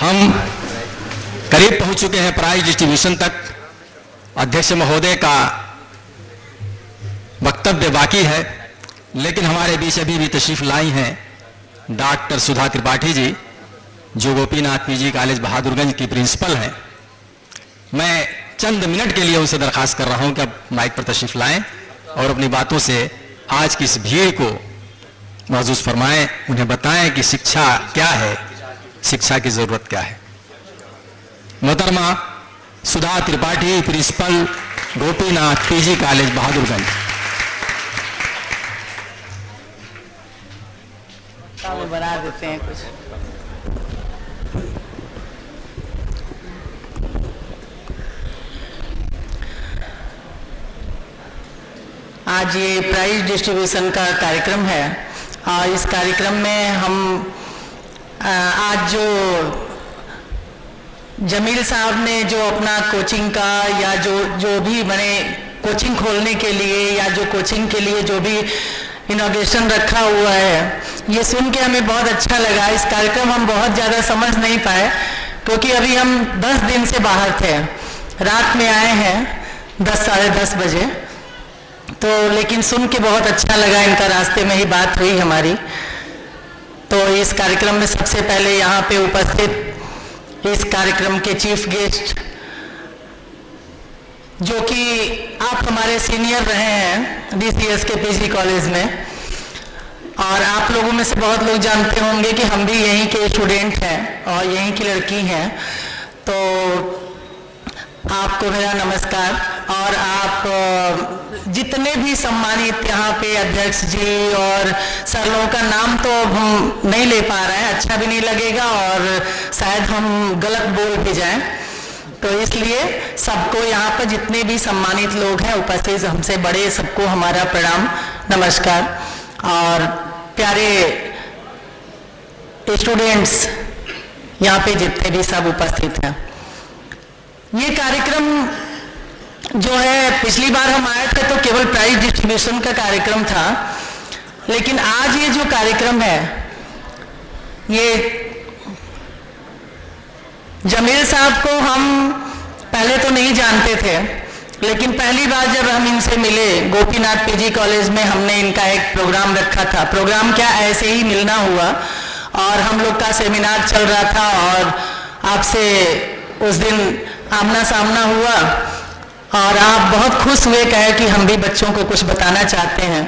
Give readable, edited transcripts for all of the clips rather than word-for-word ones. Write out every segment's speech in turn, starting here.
हम करीब पहुंच चुके हैं प्राइज डिस्ट्रीब्यूशन तक। अध्यक्ष महोदय का वक्तव्य बाकी है, लेकिन हमारे बीच अभी भी तशरीफ लाई हैं डॉक्टर सुधा त्रिपाठी जी, जो गोपीनाथ पीजी कॉलेज बहादुरगंज की प्रिंसिपल हैं। मैं चंद मिनट के लिए उनसे दरखास्त कर रहा हूं कि अब माइक पर तशरीफ लाएं और अपनी बातों से आज की इस भीड़ को महसूस फरमाएं, उन्हें बताएं कि शिक्षा क्या है, शिक्षा की जरूरत क्या है। मोहतरमा Sudha Tripathi, principal, Gopinath PG college Bahadurganj. बना देते हैं कुछ। आज ये प्राइज डिस्ट्रीब्यूशन का कार्यक्रम है और इस कार्यक्रम में हम आज जो जमील साहब ने जो अपना कोचिंग का या जो भी मैंने कोचिंग खोलने के लिए या जो कोचिंग के लिए जो भी इनॉग्रेशन रखा हुआ है, ये सुन के हमें बहुत अच्छा लगा। इस कार्यक्रम हम बहुत ज़्यादा समझ नहीं पाए क्योंकि अभी हम 10 दिन से बाहर थे, रात में आए हैं 10 साढ़े 10 बजे, तो लेकिन सुन के बहुत अच्छा लगा। इनका रास्ते में ही बात हुई हमारी। तो इस कार्यक्रम में सबसे पहले यहाँ पे उपस्थित इस कार्यक्रम के चीफ गेस्ट, जो कि आप हमारे सीनियर रहे हैं DCS के पीजी कॉलेज में, और आप लोगों में से बहुत लोग जानते होंगे कि हम भी यहीं के स्टूडेंट हैं और यहीं की लड़की हैं। तो आपको मेरा नमस्कार। और आप जितने भी सम्मानित यहाँ पे अध्यक्ष जी और सर लोगों का नाम तो हम नहीं ले पा रहे हैं, अच्छा भी नहीं लगेगा और शायद हम गलत बोल भी जाएं, तो इसलिए सबको यहाँ पर जितने भी सम्मानित लोग हैं उपस्थित, हमसे बड़े सबको हमारा प्रणाम, नमस्कार। और प्यारे स्टूडेंट्स यहाँ पे जितने भी सब उपस्थित हैं, ये कार्यक्रम जो है पिछली बार हम आए थे तो केवल प्राइज डिस्ट्रीब्यूशन का कार्यक्रम था, लेकिन आज ये जो कार्यक्रम है ये जमील साहब को हम पहले तो नहीं जानते थे, लेकिन पहली बार जब हम इनसे मिले गोपीनाथ पीजी कॉलेज में, हमने इनका एक प्रोग्राम रखा था। प्रोग्राम क्या, ऐसे ही मिलना हुआ और हम लोग का सेमिनार चल रहा था और आपसे उस दिन आमना सामना हुआ और आप बहुत खुश हुए, कहे कि हम भी बच्चों को कुछ बताना चाहते हैं।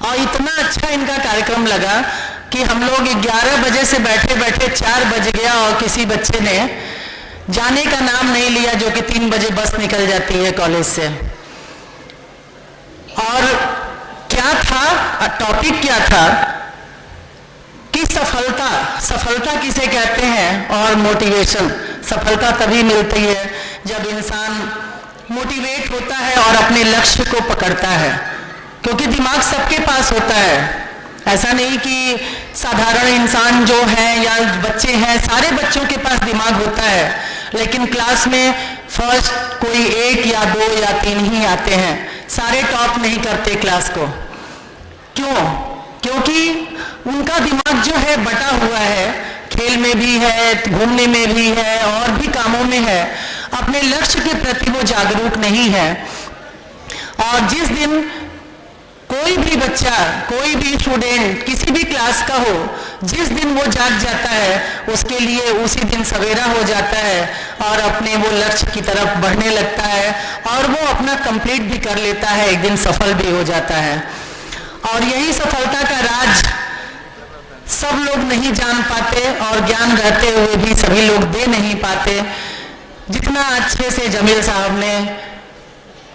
और इतना अच्छा इनका कार्यक्रम लगा कि हम लोग 11 बजे से बैठे बैठे 4 बज गया और किसी बच्चे ने जाने का नाम नहीं लिया, जो कि 3 बजे बस निकल जाती है कॉलेज से। और क्या था टॉपिक, क्या था कि सफलता किसे कहते हैं और मोटिवेशन। सफलता तभी मिलती है जब इंसान मोटिवेट होता है और अपने लक्ष्य को पकड़ता है, क्योंकि दिमाग सबके पास होता है। ऐसा नहीं कि साधारण इंसान जो है या बच्चे हैं, सारे बच्चों के पास दिमाग होता है, लेकिन क्लास में फर्स्ट कोई 1 या 2 या 3 ही आते हैं, सारे टॉप नहीं करते क्लास को। क्यों? क्योंकि उनका दिमाग जो है बटा हुआ है, खेल में भी है, घूमने में भी है और भी कामों में है, अपने लक्ष्य के प्रति वो जागरूक नहीं है। और जिस दिन कोई भी बच्चा, कोई भी स्टूडेंट किसी भी क्लास का हो, जिस दिन वो जाग जाता है, उसके लिए उसी दिन सवेरा हो जाता है और अपने वो लक्ष्य की तरफ बढ़ने लगता है और वो अपना कंप्लीट भी कर लेता है, एक दिन सफल भी हो जाता है। और यही सफलता का राज सब लोग नहीं जान पाते और ज्ञान रहते हुए भी सभी लोग दे नहीं पाते, जितना अच्छे से जमील साहब ने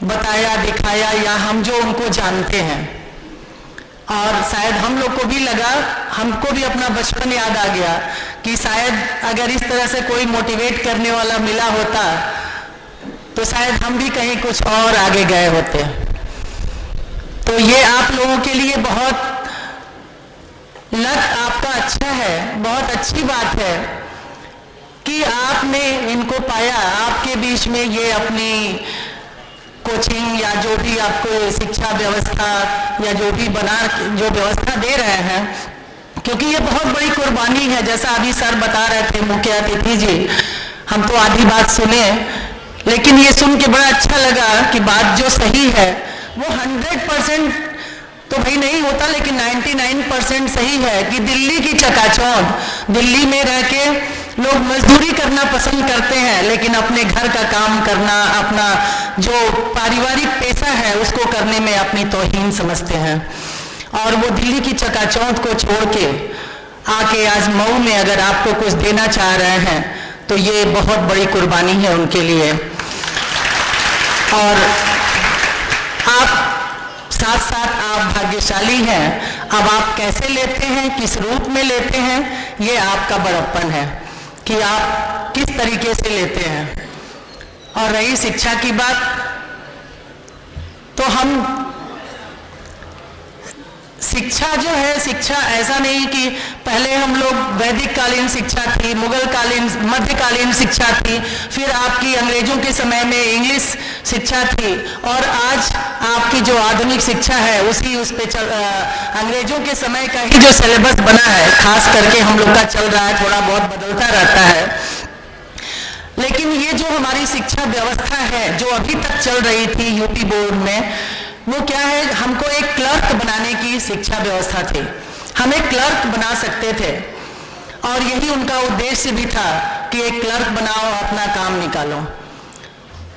बताया, दिखाया, या हम जो उनको जानते हैं। और शायद हम लोग को भी लगा, हमको भी अपना बचपन याद आ गया कि शायद अगर इस तरह से कोई मोटिवेट करने वाला मिला होता तो शायद हम भी कहीं कुछ और आगे गए होते। तो ये आप लोगों के लिए बहुत लक आपका अच्छा है, बहुत अच्छी बात है कि आपने इनको पाया, आपके बीच में ये अपनी कोचिंग या जो भी आपको शिक्षा व्यवस्था या जो भी जो व्यवस्था दे रहे हैं, क्योंकि ये बहुत बड़ी कुर्बानी है। जैसा अभी सर बता रहे थे मुख्य अतिथि जी, हम तो आधी बात सुने, लेकिन ये सुन के बड़ा अच्छा लगा कि बात जो सही है वो 100% तो भाई नहीं होता, लेकिन 99% सही है कि दिल्ली की चकाचौंध, दिल्ली में रह के लोग मजदूरी करना पसंद करते हैं, लेकिन अपने घर का काम करना, अपना जो पारिवारिक पेशा है उसको करने में अपनी तौहीन समझते हैं। और वो दिल्ली की चकाचौंध को छोड़ के आके आज मऊ में अगर आपको कुछ देना चाह रहे हैं तो ये बहुत बड़ी कुर्बानी है उनके लिए। और आप साथ साथ आप भाग्यशाली हैं। अब आप कैसे लेते हैं, किस रूप में लेते हैं, ये आपका बड़प्पन है कि आप किस तरीके से लेते हैं। और रही शिक्षा की बात, तो हम शिक्षा जो है, शिक्षा ऐसा नहीं कि पहले हम लोग वैदिक कालीन शिक्षा थी, मुगल कालीन, मध्यकालीन शिक्षा थी, फिर आपकी अंग्रेजों के समय में इंग्लिश शिक्षा थी, और आज आपकी जो आधुनिक शिक्षा है उसी उस पे अंग्रेजों के समय का ही जो सिलेबस बना है, खास करके हम लोग का चल रहा है, थोड़ा बहुत बदलता रहता है। लेकिन ये जो हमारी शिक्षा व्यवस्था है जो अभी तक चल रही थी यूपी बोर्ड में, वो क्या है, हमको एक क्लर्क बनाने की शिक्षा व्यवस्था थी। हम एक क्लर्क बना सकते थे और यही उनका उद्देश्य भी था कि एक क्लर्क बनाओ, अपना काम निकालो।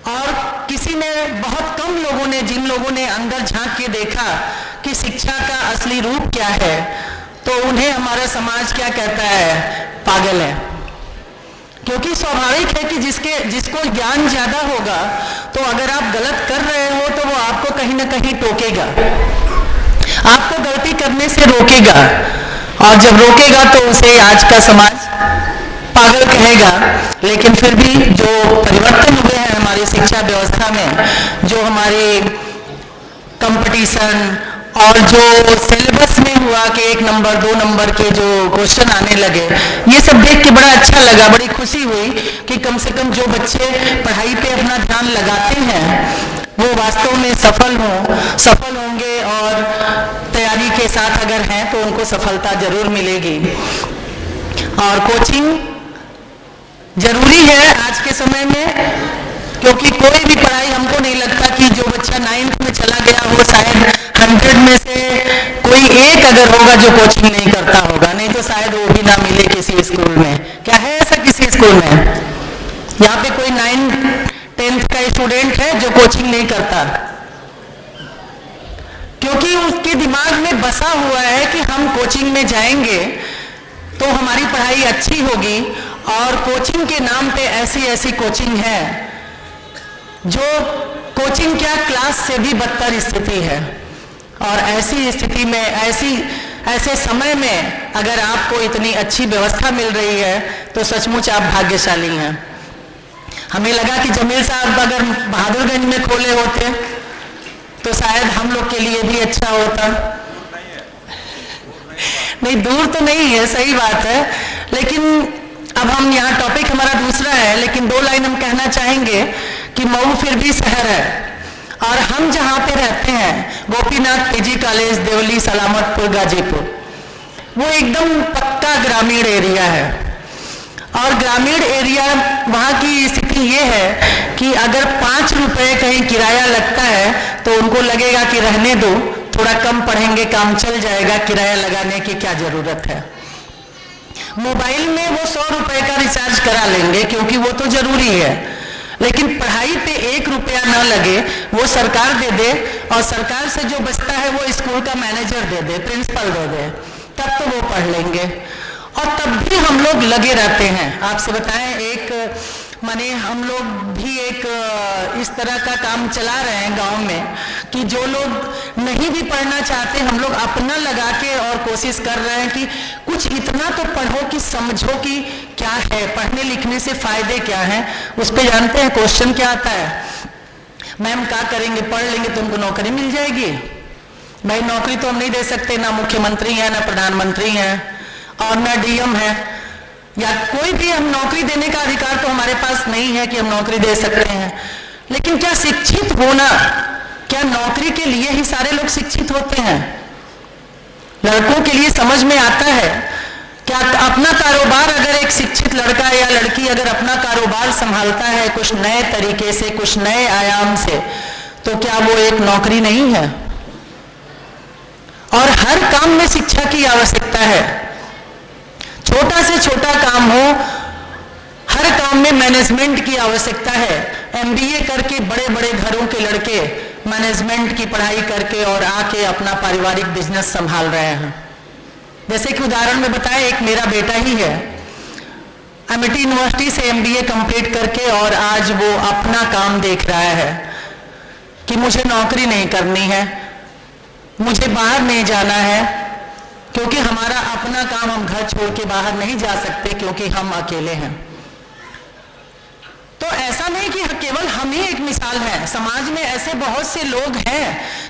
और किसी ने, बहुत कम लोगों ने, जिन लोगों ने अंदर झांक के देखा कि शिक्षा का असली रूप क्या है, तो उन्हें हमारा समाज क्या कहता है, पागल है। क्योंकि स्वाभाविक है कि जिसको ज्ञान ज्यादा होगा तो अगर आप गलत कर रहे हो तो वो आपको कहीं ना कहीं टोकेगा, आपको गलती करने से रोकेगा, और जब रोकेगा तो उसे आज का समाज पागल कहेगा। लेकिन फिर भी जो परिवर्तन हुए हैं हमारी शिक्षा व्यवस्था में, जो हमारे कंपटीशन और जो सिलेबस में हुआ कि 1 नंबर 2 नंबर के जो क्वेश्चन आने लगे, ये सब देख के बड़ा अच्छा लगा, बड़ी खुशी हुई कि कम से कम जो बच्चे पढ़ाई पे अपना ध्यान लगाते हैं वो वास्तव में सफल होंगे, और तैयारी के साथ अगर हैं तो उनको सफलता जरूर मिलेगी। और कोचिंग जरूरी है आज के समय में, क्योंकि कोई भी पढ़ाई, हमको नहीं लगता कि जो बच्चा 9th में चला गया हो, शायद 100 में से कोई एक अगर होगा जो कोचिंग नहीं करता होगा, नहीं तो शायद वो भी ना मिले किसी स्कूल में। क्या है ऐसा किसी स्कूल में? यहाँ पे कोई 9th 10th का स्टूडेंट है जो कोचिंग नहीं करता? क्योंकि उसके दिमाग में बसा हुआ है कि हम कोचिंग में जाएंगे तो हमारी पढ़ाई अच्छी होगी। और कोचिंग के नाम पे ऐसी कोचिंग है जो कोचिंग क्या, क्लास से भी बदतर स्थिति है। और ऐसी स्थिति में, ऐसे समय में अगर आपको इतनी अच्छी व्यवस्था मिल रही है तो सचमुच आप भाग्यशाली हैं। हमें लगा कि जमील साहब अगर बहादुरगंज में खोले होते तो शायद हम लोग के लिए भी अच्छा होता। नहीं, दूर तो नहीं है, सही बात है, लेकिन अब हम यहाँ, टॉपिक हमारा दूसरा है, लेकिन 2 लाइन हम कहना चाहेंगे कि मऊ फिर भी शहर है, और हम जहाँ पे रहते हैं गोपीनाथ पीजी कॉलेज, देवली, सलामतपुर, गाजीपुर, वो एकदम पक्का ग्रामीण एरिया है। और ग्रामीण एरिया, वहाँ की स्थिति ये है कि अगर 5 रुपए कहीं किराया लगता है तो उनको लगेगा कि रहने दो, थोड़ा कम पढ़ेंगे, काम चल जाएगा, किराया लगाने की क्या जरूरत है। मोबाइल में वो 100 रुपए का रिचार्ज करा लेंगे क्योंकि वो तो जरूरी है, लेकिन पढ़ाई पे 1 रुपया ना लगे, वो सरकार दे दे, और सरकार से जो बचता है वो स्कूल का मैनेजर दे दे, प्रिंसिपल दे दे, तब तो वो पढ़ लेंगे। और तब भी हम लोग लगे रहते हैं। आपसे बताएं, एक माने हम लोग भी एक इस तरह का काम चला रहे हैं गांव में कि जो लोग नहीं भी पढ़ना चाहते, हम लोग अपना लगा के और कोशिश कर रहे हैं कि कुछ इतना तो पढ़ो कि समझो कि क्या है, पढ़ने लिखने से फायदे क्या हैं। उस पे जानते हैं क्वेश्चन क्या आता है, मैम क्या करेंगे, पढ़ लेंगे तो उनको नौकरी मिल जाएगी। भाई नौकरी तो हम नहीं दे सकते, ना मुख्यमंत्री हैं, ना प्रधानमंत्री हैं, और ना डीएम है, या कोई भी हम नौकरी देने का अधिकार तो हमारे पास नहीं है कि हम नौकरी दे सकते हैं। लेकिन क्या शिक्षित होना, क्या नौकरी के लिए ही सारे लोग शिक्षित होते हैं? लड़कों के लिए समझ में आता है? क्या अपना कारोबार, अगर एक शिक्षित लड़का या लड़की अगर अपना कारोबार संभालता है कुछ नए तरीके से, कुछ नए आयाम से, तो क्या वो एक नौकरी नहीं है? और हर काम में शिक्षा की आवश्यकता है। छोटा से छोटा काम हो, हर काम में मैनेजमेंट की आवश्यकता है। एमबीए करके बड़े बड़े घरों के लड़के मैनेजमेंट की पढ़ाई करके और आके अपना पारिवारिक बिजनेस संभाल रहे हैं। जैसे कि उदाहरण में बताया, एक मेरा बेटा ही है, एमिटी यूनिवर्सिटी से एमबीए कंप्लीट करके और आज वो अपना काम देख रहा है कि मुझे नौकरी नहीं करनी है, मुझे बाहर नहीं जाना है, क्योंकि हमारा अपना काम, हम घर छोड़ के बाहर नहीं जा सकते क्योंकि हम अकेले हैं। तो ऐसा नहीं कि केवल हम ही एक मिसाल है, समाज में ऐसे बहुत से लोग हैं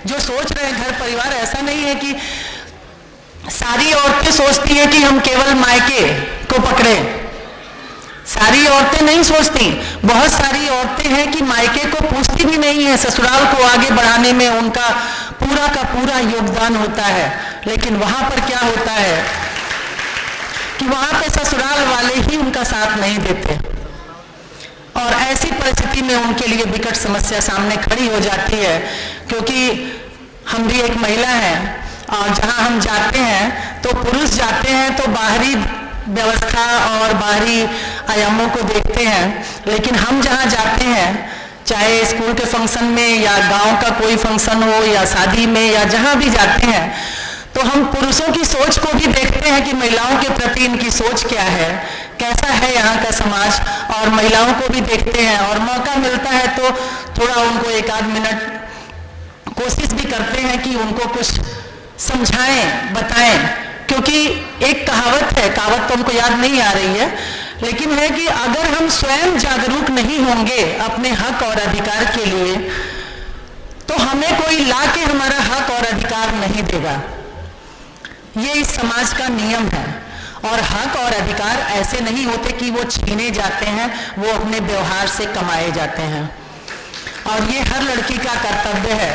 जो सोच रहे हैं घर परिवार। ऐसा नहीं है कि सारी औरतें सोचती हैं कि हम केवल मायके को पकड़े, सारी औरतें नहीं सोचती। बहुत सारी औरतें हैं कि मायके को पूछती भी नहीं है, ससुराल को आगे बढ़ाने में उनका पूरा का पूरा योगदान होता है। लेकिन वहां पर क्या होता है कि वहां पे ससुराल वाले ही उनका साथ नहीं देते, और ऐसी परिस्थिति में उनके लिए विकट समस्या सामने खड़ी हो जाती है। क्योंकि हम भी एक महिला हैं, और जहां हम जाते हैं तो पुरुष जाते हैं तो बाहरी व्यवस्था और बाहरी आयामों को देखते हैं, लेकिन हम जहां जाते हैं, चाहे स्कूल के फंक्शन में या गांव का कोई फंक्शन हो या शादी में या जहां भी जाते हैं, तो हम पुरुषों की सोच को भी देखते हैं कि महिलाओं के प्रति इनकी सोच क्या है, कैसा है यहाँ का समाज, और महिलाओं को भी देखते हैं। और मौका मिलता है तो थोड़ा उनको एक आध मिनट कोशिश भी करते हैं कि उनको कुछ समझाएं, बताएं। क्योंकि एक कहावत है, कहावत तो हमको याद नहीं आ रही है, लेकिन है कि अगर हम स्वयं जागरूक नहीं होंगे अपने हक और अधिकार के लिए, तो हमें कोई ला के हमारा हक और अधिकार नहीं देगा। ये इस समाज का नियम है। और हक और अधिकार ऐसे नहीं होते कि वो छीने जाते हैं, वो अपने व्यवहार से कमाए जाते हैं। और ये हर लड़की का कर्तव्य है,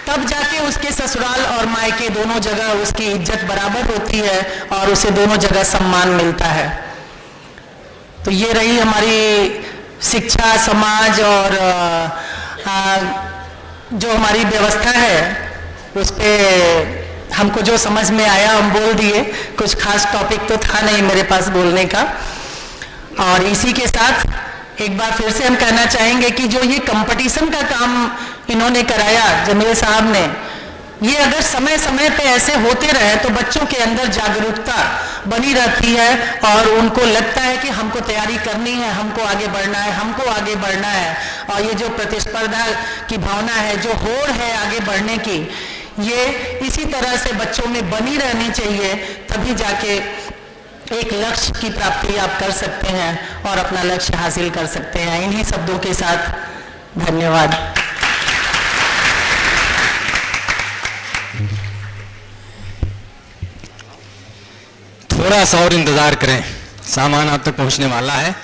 तब जाके उसके ससुराल और मायके दोनों जगह उसकी इज्जत बराबर होती है और उसे दोनों जगह सम्मान मिलता है। तो ये रही हमारी शिक्षा, समाज और जो हमारी व्यवस्था है, उस पर हमको जो समझ में आया हम बोल दिए। कुछ खास टॉपिक तो था नहीं मेरे पास बोलने का। और इसी के साथ एक बार फिर से हम कहना चाहेंगे कि जो ये कंपटीशन का काम इन्होंने कराया, जमील साहब ने, ये अगर समय समय पे ऐसे होते रहे तो बच्चों के अंदर जागरूकता बनी रहती है और उनको लगता है कि हमको तैयारी करनी है, हमको आगे बढ़ना है, हमको आगे बढ़ना है। और ये जो प्रतिस्पर्धा की भावना है, जो होड़ है आगे बढ़ने की, ये इसी तरह से बच्चों में बनी रहनी चाहिए, तभी जाके एक लक्ष्य की प्राप्ति आप कर सकते हैं और अपना लक्ष्य हासिल कर सकते हैं। इन्हीं शब्दों के साथ धन्यवाद। थोड़ा सा और इंतजार करें, सामान आप तक पहुंचने वाला है।